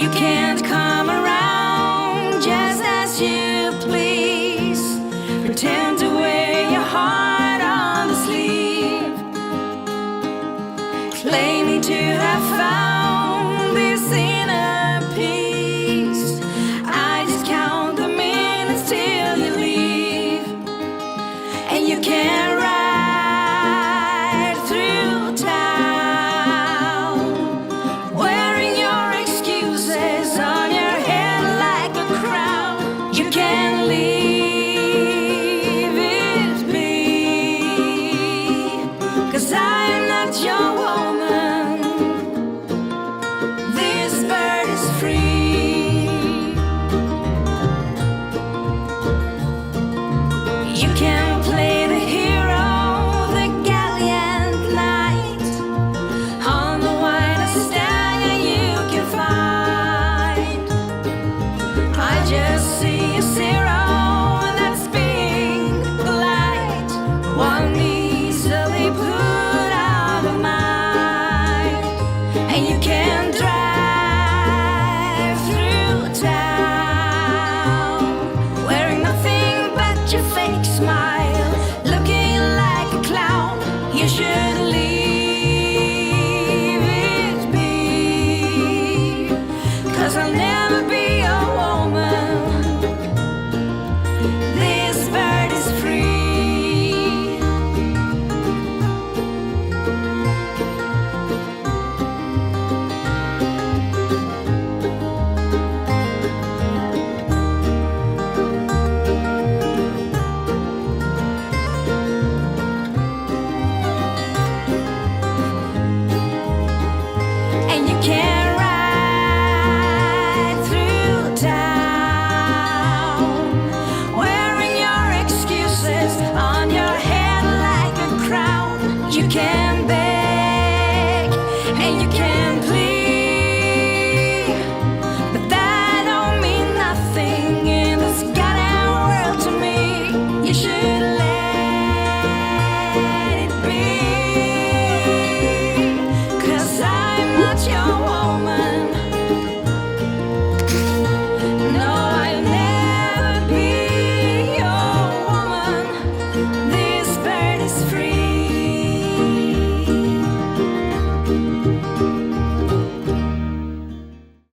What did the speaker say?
You can't come around just as you please. Pretend to wear your heart on the sleeve, claiming to have found this inner peace. I just count the minutes till you leave, and you can't ride through town wearing your excuses on your head like a crown. You can't leave it be, 'cause I'm not your woman. This bird is free. You can play the hero, the gallant knight, on the widest stallion you can find. I just see a zero, and that's being polite. One easily put out of mind, and you can drive through town wearing nothing but your fake smile, looking like a clown. You should leave it be, 'cause I'll never be your woman. This bird is free. And you can't ride through town wearing your excuses on your head like a crown. You can beg and you can plead, but that don't mean nothing in this goddamn world to me. You should let it be, 'cause I'm not your